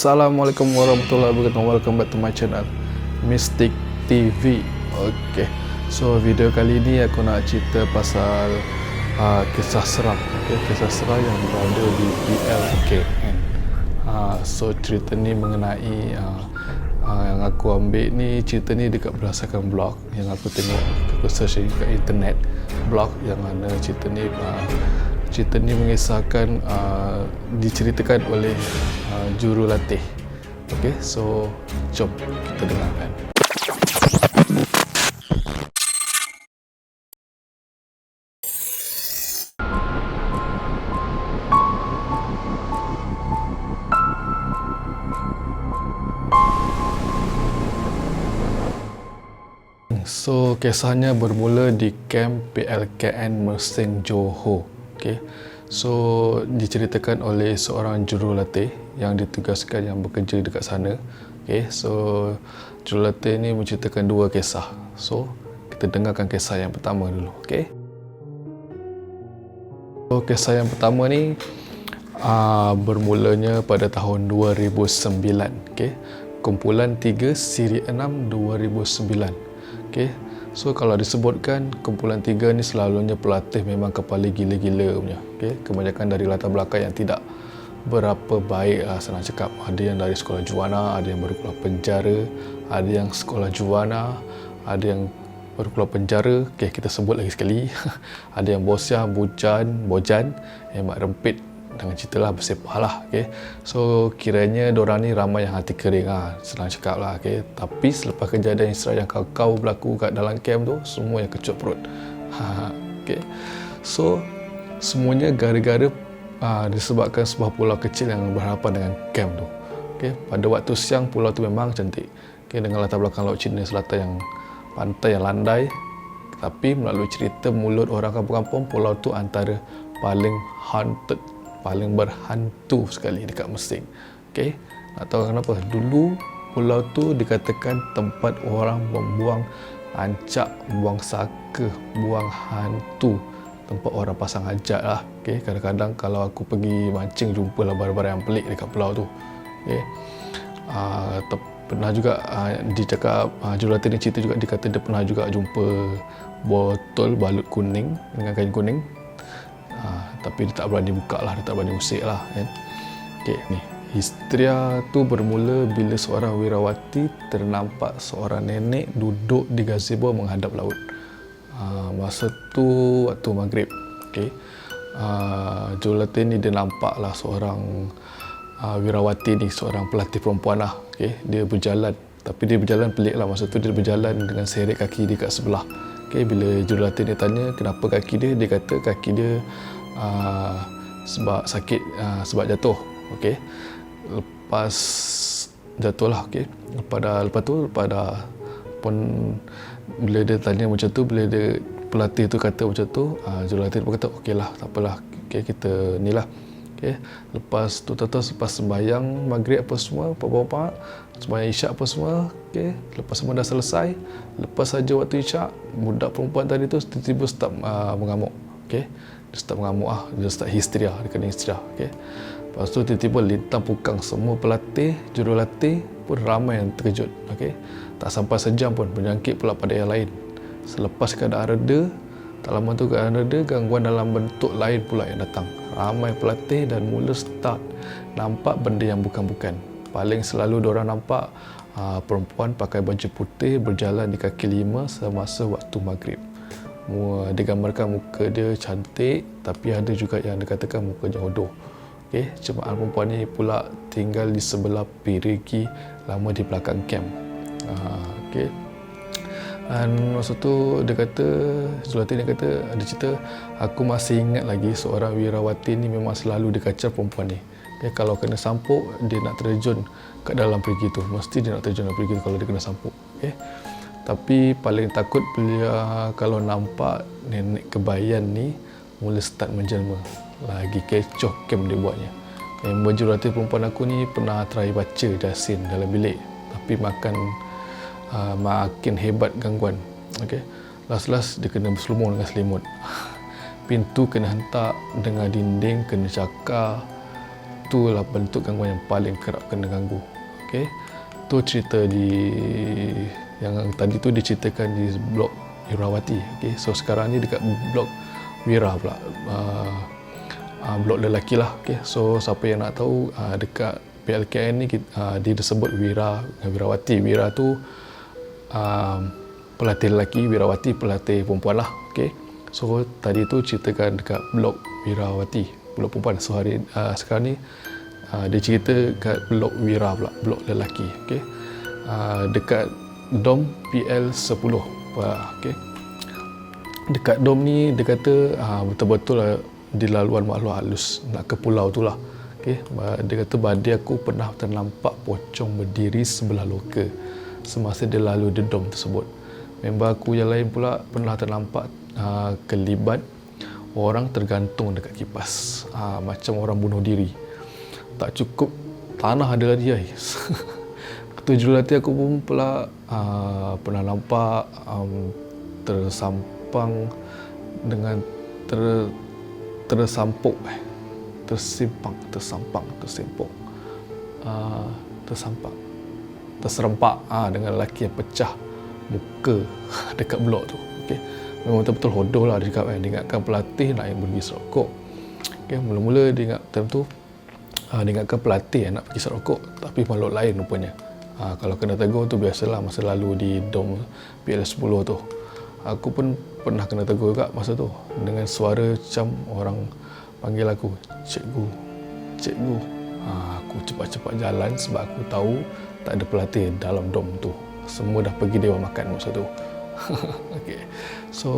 Assalamualaikum warahmatullahi wabarakatuh. Welcome back to my channel Mystic TV. Okay, so video kali ni aku nak cerita pasal kisah seram. Okay, kisah seram yang berada di PLKN. So cerita ni mengenai yang aku ambil ni, cerita ni dekat berdasarkan blog yang aku tengok, aku search kat internet, blog yang mana cerita ni mengisahkan diceritakan oleh jurulatih. Okey, so jom kita dengarkan. So kisahnya bermula di kamp PLKN Mersing Johor. Okay. So diceritakan oleh seorang jurulatih yang ditugaskan, yang bekerja dekat sana. Okay. So jurulatih ni menceritakan dua kisah. So kita dengarkan kisah yang pertama dulu. Okay. So kisah yang pertama ni bermulanya pada tahun 2009. Okay. Kumpulan 3 Siri 6 2009. Okay. So kalau disebutkan kumpulan 3 ni selalunya pelatih memang kepala gila-gila punya. Okay. Kebanyakan dari latar belakang yang tidak berapa baik senang cakap. Ada yang dari sekolah juana, ada yang baru keluar penjara, ada yang sekolah juana, ada yang baru keluar penjara. Okay, kita sebut lagi sekali. Ada yang bosiah, bojan, hemat rempit, dengan ceritalah bersepah lah. Okay. So kiranya diorang ni ramai yang hati kering senang cakap lah. Okay. Tapi selepas kejadian Israel yang kau berlaku kat dalam kamp tu, semua yang kecut perut. Okay. So semuanya gara-gara disebabkan sebuah pulau kecil yang berhadapan dengan kamp tu. Okay. Pada waktu siang pulau tu memang cantik. Okay. Dengan latar belakang Laut Cina Selatan yang pantai yang landai. Tapi melalui cerita mulut orang kampung-kampung, pulau tu antara paling haunted, paling berhantu sekali dekat Mersing. Okay. Nak tahu kenapa? Dulu pulau tu dikatakan tempat orang membuang ancak, buang saka, buang hantu, tempat orang pasang hajat lah. Okay. Kadang-kadang kalau aku pergi mancing, jumpalah barang-barang yang pelik dekat pulau tu. Okay. Pernah juga dicakap, jurulatih ni cerita juga, dikata dia pernah juga jumpa botol balut kuning dengan kain kuning. Tapi dia tak berani buka lah, dia tak berani usik lah kan. Okay, ni histeria tu bermula bila seorang wirawati ternampak seorang nenek duduk di gazebo menghadap laut. Masa tu waktu maghrib. Okay. Jurulatih ni dia nampak lah seorang wirawati ni, seorang pelatih perempuan lah. Okay. Dia berjalan, tapi dia berjalan pelik lah. Masa tu dia berjalan dengan seret kaki dia kat sebelah. Okay. Bila jurulatih ni tanya kenapa kaki dia, dia kata kaki dia sebab sakit, sebab jatuh. Okey. Lepas jatuh lah. Okey. Lepas tu pun bila dia tanya macam tu, bila dia pelatih tu kata macam tu, jurulatih pun kata okeylah, tak apalah. Okey, kita ni lah. Okey. Lepas tu selepas sembahyang maghrib apa semua, bapak-bapak sembahyang isyak apa semua. Okey. Lepas semua dah selesai, lepas saja waktu isyak, budak perempuan tadi tu tiba-tiba start mengamuk. Okey. Dia start mengamuk dia start histeria, dia kena histeria. Okay. Lepas tu tiba-tiba lintang pukang semua pelatih, jurulatih pun ramai yang terkejut. Okay. Tak sampai sejam pun berjangkit pula pada yang lain. Selepas keadaan reda, tak lama tu keadaan reda, gangguan dalam bentuk lain pula yang datang. Ramai pelatih dan mula start nampak benda yang bukan-bukan. Paling selalu diorang nampak perempuan pakai baju putih berjalan di kaki lima semasa waktu maghrib. Digambarkan muka dia cantik, tapi ada juga yang dikatakan mukanya hodoh. Okay. Jemaah perempuan ni pula tinggal di sebelah pirigi lama di belakang kamp. Okay. Dan masa tu dia kata, jurulatih dia kata, ada cerita, aku masih ingat lagi seorang wirawati ni memang selalu dikacau perempuan ni. Okay. Kalau kena sampuk, dia nak terjun kat dalam pirigi tu. Mesti dia nak terjun dalam pirigi tu kalau dia kena sampuk. Okay. Tapi paling takut bila kalau nampak nenek kebayan ni mula start menjelma. Lagi kecoh kem dia buatnya. Member jurulatih perempuan aku ni pernah try baca Yasin dalam bilik, tapi makin hebat gangguan. Okay. Last dia kena berselumur dengan selimut. Pintu kena hentak, dengan dinding kena cakar, itulah bentuk gangguan yang paling kerap kena ganggu. Okey, tu cerita di yang tadi tu diceritakan di blok Wirawati. Okey, so sekarang ni dekat blok Wira pula, blok lelaki lah. Okey, so siapa yang nak tahu, dekat PLKN ni dia disebut Wira dengan Wirawati. Wira tu pelatih lelaki, Wirawati pelatih perempuan lah. Okey, so tadi tu ceritakan dekat blok Wirawati, blok perempuan. So sekarang ni dia cerita kat blok Wira pula, blok lelaki. Okey, dekat dom PL10. Okey, dekat dom ni dia kata betul-betul lah di laluan makhluk halus nak ke pulau tu lah. Okay. Dia kata badai aku pernah ternampak pocong berdiri sebelah loka semasa dia lalu di dom tersebut. Member aku yang lain pula pernah ternampak kelibat orang tergantung dekat kipas, macam orang bunuh diri. Tak cukup tanah ada lagi guys. Ketua jurulatih aku pun pula pernah nampak tersampang dengan tersampuk terserempak dengan lelaki yang pecah muka dekat blok tu. Okey, memang betul-betul hodoh lah dia cakap kan. Dia ingatkan pelatih nak yang pergi serokok. Okey, mula-mula dia ingat time tu dia ingatkan pelatih yang nak pergi serokok, tapi makhluk lain rupanya. Kalau kena tegur tu biasalah masa lalu di dom PL10 tu. Aku pun pernah kena tegur juga masa tu dengan suara macam orang panggil aku, cikgu, cikgu. Aku cepat-cepat jalan sebab aku tahu tak ada pelatih dalam dom tu. Semua dah pergi dewan makan masa tu. Okay. So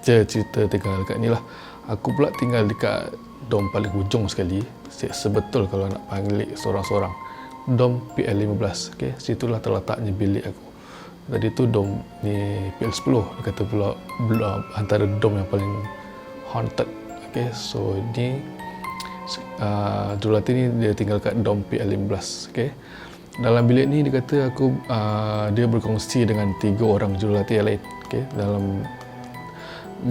cerita tinggal dekat ni lah. Aku pula tinggal dekat dom paling hujung sekali. Sebetul kalau nak panggil seorang-seorang, dom PL15. Okay. Situlah terletaknya bilik aku. Tadi tu dom ni PL10. Dia kata pula antara dom yang paling haunted. Okay, so ni jurulatih ni dia tinggal kat dom PL15. Okay, dalam bilik ni dia kata dia berkongsi dengan 3 orang jurulatih yang lain. Okay,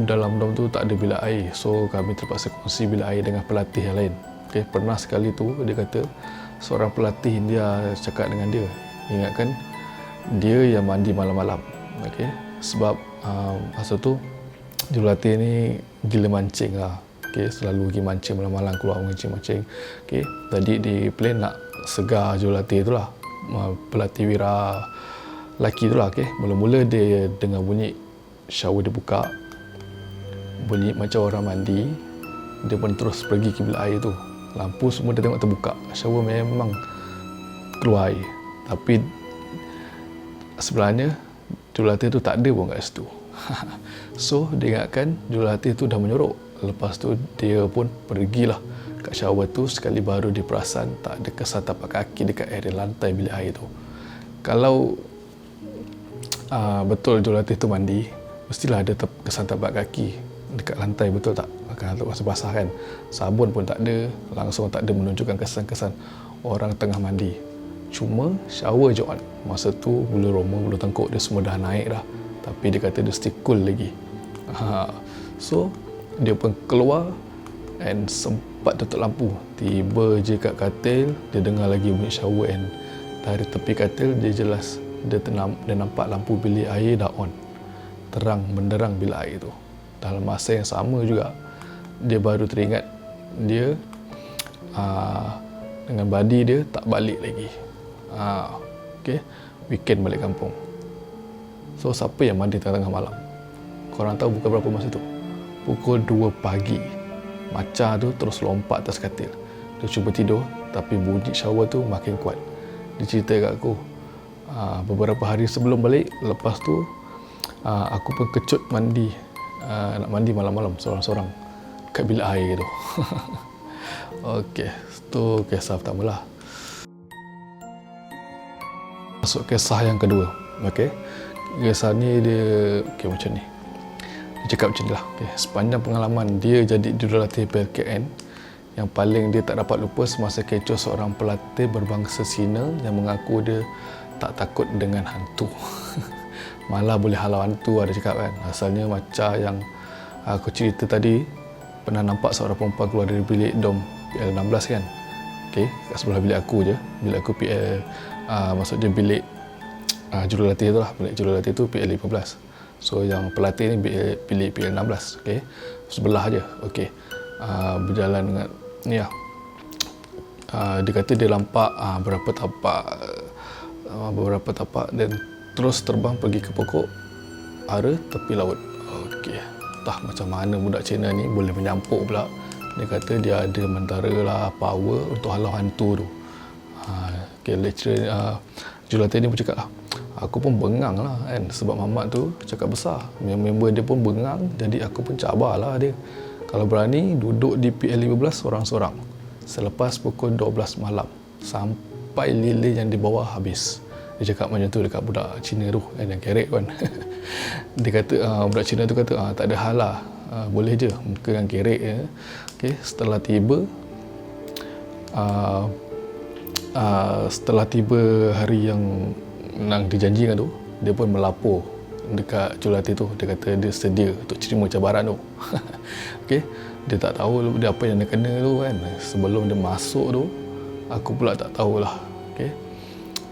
dalam dom tu tak ada bilik air, so kami terpaksa kongsi bilik air dengan pelatih yang lain. Okay, pernah sekali tu dia kata seorang pelatih India cakap dengan dia, ingatkan dia yang mandi malam-malam. Okay, sebab masa tu jurulatih ni gila mancing lah. Okay, selalu pergi mancing malam-malam, keluar mancing-mancing. Okay, tadi di plan nak segar jurulatih tu lah, pelatih Wira lelaki tu lah. Okay, mula-mula dia dengar bunyi shower dia buka, bunyi macam orang mandi. Dia pun terus pergi ke bilik air tu. Lampu semua dia tengok terbuka, shower memang keluar air, tapi sebenarnya jurulatih tu tak ada pun kat situ. So dia ingatkan jurulatih tu dah menyorok. Lepas tu dia pun pergilah kat shower tu. Sekali baru dia perasan tak ada kesan tapak kaki dekat area lantai bilik air tu. Kalau betul jurulatih tu mandi, mestilah ada kesan tapak kaki dekat lantai, betul tak? Kalau basah-basah kan, sabun pun tak ada, langsung tak ada menunjukkan kesan-kesan orang tengah mandi. Cuma shower je on. Masa tu bulu roma, bulu tengkuk dia semua dah naik dah, tapi dia kata dia still cool lagi. So dia pun keluar and sempat tutup lampu. Tiba je kat katil, dia dengar lagi bunyi shower, and dari tepi katil dia jelas dia nampak lampu bilik air dah on, terang menderang bilik air tu. Dalam masa yang sama juga dia baru teringat dia dengan badi dia tak balik lagi. Okay, weekend balik kampung. So siapa yang mandi tengah-tengah malam? Korang tahu pukul berapa masa tu? Pukul 2 pagi. Maca tu terus lompat atas katil. Dia cuba tidur, tapi bunyi shower tu makin kuat. Dia cerita kat aku, beberapa hari sebelum balik, lepas tu aku pun kecut mandi, nak mandi malam-malam seorang-seorang kat bilik air tu. Okey, tu kisah pertama lah. Masuk kisah yang kedua. Okey, kisah ni dia macam ni. Dia cakap macam ni lah. Okay. Sepanjang pengalaman dia jadi jurulatih PLKN, yang paling dia tak dapat lupa semasa kecoh seorang pelatih berbangsa Cina yang mengaku dia tak takut dengan hantu. Malah boleh halau hantu, ada cakap kan. Asalnya macam yang aku cerita tadi, pernah nampak seorang perempuan keluar dari bilik dom PL 16 kan. Okay, kat sebelah bilik aku je. Bilik aku PL, maksudnya bilik jurulatih tu lah. Bilik jurulatih tu PL 15. So yang pelatih ni bilik PL 16. Okay, sebelah je. Okay, berjalan dengan ni lah. Dia kata dia nampak beberapa tapak dan terus terbang pergi ke pokok ara tepi laut. Okey, entah macam mana budak Cina ni boleh menyampuk pula. Dia kata dia ada mentara lah, power untuk halau hantu tu. Okay, lecturer jurulatih ni pun cakap lah, aku pun bengang lah kan, sebab Mamat tu cakap besar, member dia pun bengang, jadi aku pun cabarlah dia kalau berani duduk di PL15 seorang-seorang selepas pukul 12 malam sampai lilin yang di bawah habis. Dia cakap macam tu dekat budak Cina tu kan, yang kerek kan. Dia kata budak Cina tu kata tak ada hal lah, boleh je muka yang kerek je. Okay, setelah tiba hari yang dijanjikan tu, dia pun melapor dekat jurulatih tu. Dia kata dia sedia untuk terima cabaran tu. Okay, dia tak tahu dia apa yang dia kena tu kan. Sebelum dia masuk tu, aku pula tak tahulah. Okay,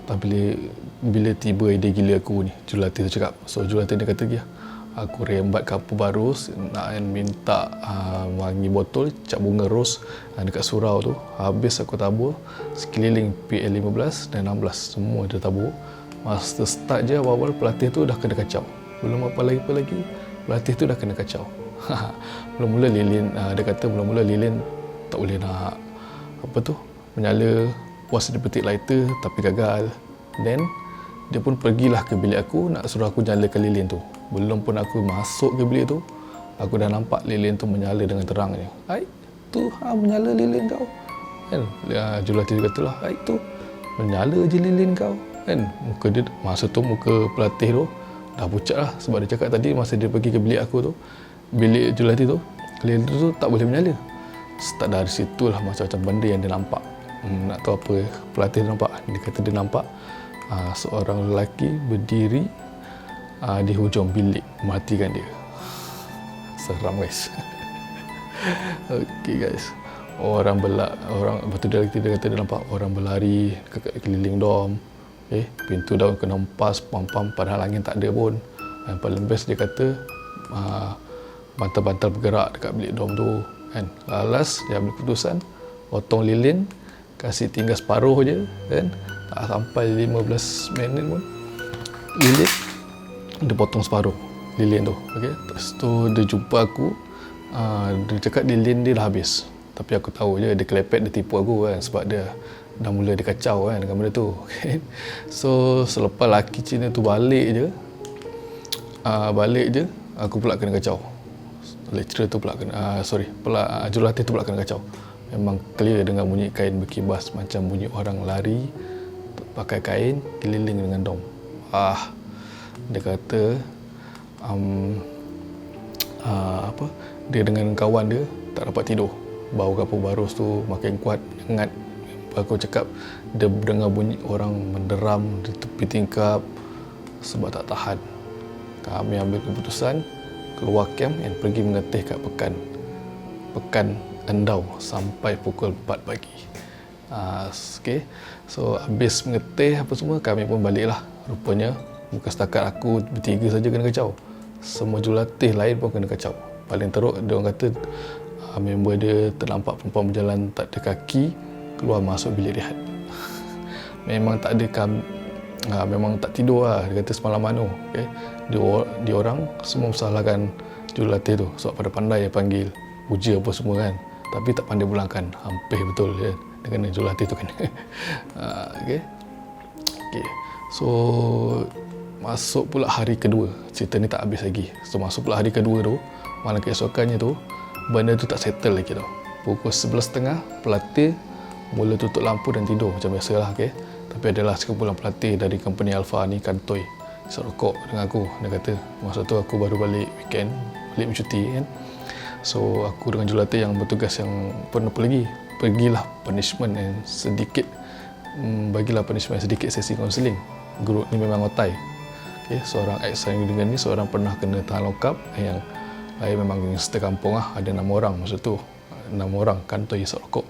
tapi bila tiba idea gila aku ni, jurulatih tu cakap. So jurulatih dia kata dia, aku rembat kapur baru nak minta wangi botol cap bunga ros dekat surau tu. Habis aku tabur sekeliling PL15 dan 16, semua dia tabur. Masa start je awal-awal, pelatih tu dah kena kacau. Belum apa lagi pelatih tu dah kena kacau. Mula-mula lilin, dia kata mula-mula lilin tak boleh nak menyala. Puas dia petik lighter tapi gagal. Then dia pun pergilah ke bilik aku nak suruh aku nyalakan lilin tu. Belum pun aku masuk ke bilik tu, aku dah nampak lilin tu menyala dengan terangnya. Hai tu, menyala lilin kau kan. Jurulatih dia katalah, hai tu, menyala je lilin kau kan. Muka dia masa tu, muka pelatih tu dah pucat lah, sebab dia cakap tadi masa dia pergi ke bilik aku tu, bilik jurulatih tu, lilin tu tak boleh menyala. Start dari situlah macam-macam benda yang dia nampak. Nak tahu apa pelatih dia nampak? Dia kata dia nampak seorang lelaki berdiri di hujung bilik mematikan dia. Seram guys. Okay guys, betul dia kata dia nampak orang berlari keliling dom. Pintu dom kena empas pam-pam, padahal angin tak ada pun. Yang paling best dia kata bantal-bantal bergerak dekat bilik dom tu kan. Last dia ambil keputusan potong lilin, kasih tinggal separuh je kan. Tak sampai 15 minit pun lilin dia potong separuh lilin tu. Okay, lepas tu dia jumpa aku, dia cakap lilin dia dah habis. Tapi aku tahu je dia kelepek, dia tipu aku kan, sebab dia dah mula dia kacau kan dengan benda tu. Okay. So selepas lelaki Cina tu balik je, aku pula kena kacau. Lecturer tu pula kena, jurulatih tu pula kena kacau. Memang clear dengan bunyi kain berkibas, macam bunyi orang lari pakai kain keliling dengan dom. Dia kata dia dengan kawan dia tak dapat tidur. Bau kapur barus tu makin kuat, hangat. Aku cakap dia dengar bunyi orang menderam di tepi tingkap sebab tak tahan. Kami ambil keputusan keluar camp dan pergi mengetih kat Pekan Endau sampai pukul 4 pagi. Okay. So habis mengetih apa semua, kami pun baliklah. Rupanya bukan setakat aku bertiga saja kena kacau, semua jurulatih lain pun kena kacau. Paling teruk dia orang kata member dia ternampak perempuan berjalan tak ada kaki keluar masuk bilik rehat. Memang tak ada memang tak tidur lah. Dia kata semalaman tu. Okay. Dia orang semua mesalahkan jurulatih tu sebab pada pandai dia panggil uja apa semua kan, tapi tak pandai pulangkan. Hampir betul dia kena jurulatih tu kena. Okay. So masuk pula hari kedua, cerita ni tak habis lagi. So masuk pula hari kedua tu, malam keesokannya tu, benda tu tak settle lagi tau. Pukul 11.30 pelatih mula tutup lampu dan tidur macam biasalah. Okay. Tapi adalah sekumpulan pelatih dari company Alpha ni kantoi serokok dengan aku. Dia kata masa tu aku baru balik weekend, balik bercuti kan. So aku dengan jurulatih yang bertugas yang pun apa lagi, pergilah punishment yang sedikit, bagilah punishment yang sedikit sesi kaunseling. Guru ni memang otai. Okay, seorang ex yang dengan ni, seorang pernah kena tahan lokap, yang lain memang gangster kampung lah. Ada 6 orang masa tu, 6 orang kantoi isap rokok.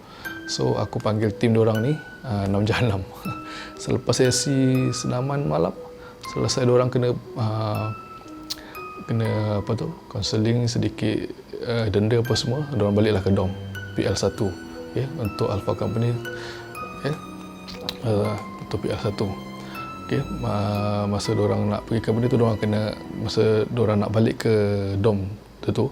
So aku panggil tim diorang ni 6 jam 6. Selepas sesi senaman malam, selesai diorang kena apa tu, kaunseling sedikit, denda apa semua, diorang baliklah ke dom PL1, okay, untuk Alpha Company, okay, untuk PL1. Okay, masa diorang nak pergi company tu, diorang kena, masa diorang nak balik ke dom tu,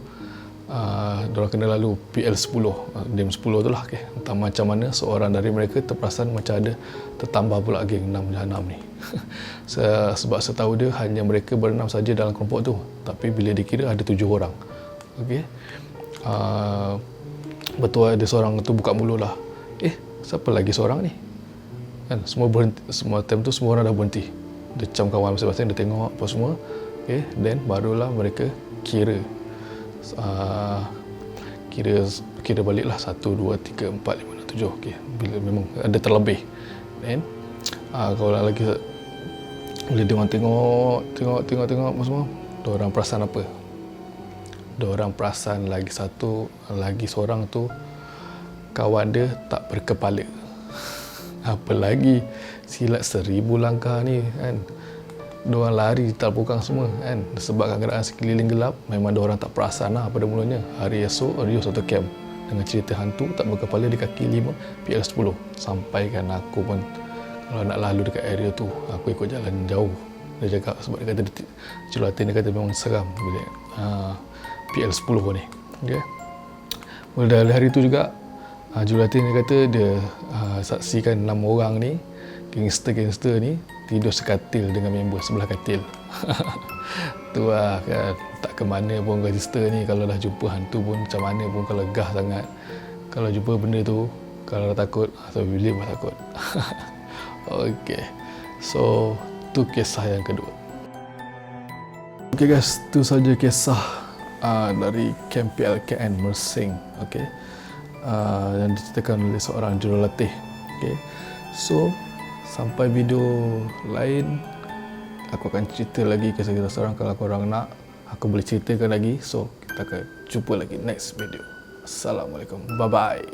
diorang kena lalu PL10, DIM 10 tu lah. Okay. Entah macam mana seorang dari mereka terperasan macam ada tertambah pula geng 6 Jahanam ni. Sebab setahu dia hanya mereka berenam saja dalam kelompok tu, tapi bila dikira ada 7 orang. Okay. Betul ada seorang tu buka mulut lah, siapa lagi seorang ni? Kan, semua berhenti, semua time tu semua orang dah berhenti. Dia cam kawan masing-masing, dia tengok apa semua. Okay. Then barulah mereka kira balik lah 1, 2, 3, 4, 5, 6, 7. Okay. Bila memang ada terlebih. Then kalau lagi bila dia orang tengok apa semua, diorang perasan apa? Diorang perasan lagi seorang tu kawan dia tak berkepala. Apalagi silat 1000 langkah ni kan. Diorang lari terpukang semua kan, sebabkan keadaan sekeliling gelap. Memang diorang tak perasan lah pada mulanya. Hari esok Rio satu camp dengan cerita hantu tak berkepala di kaki 5 PL10. Sampaikan aku pun kalau nak lalu dekat area tu, aku ikut jalan jauh. Dia cakap, sebab dia kata Julatin, dia kata memang seram bila PL10 ni. Okay. Mulai dari hari tu juga Julatin dia kata dia saksikan 6 orang ni, gangster ni tidur sekatil dengan member sebelah katil. Tu lah kan, tak ke mana pun gangster ni kalau dah jumpa hantu pun macam mana pun, kalau gah sangat, kalau jumpa benda tu, kalau dah takut atau bilik pun takut. Okay, so tu kisah yang kedua. Okay guys, tu saja kisah dari Camp PLKN Mersing. Okay, yang diceritakan oleh seorang jurulatih. Okay, so sampai video lain, aku akan cerita lagi kisah-kisah seorang. Kalau korang nak, aku boleh ceritakan lagi. So kita akan jumpa lagi next video. Assalamualaikum, bye bye.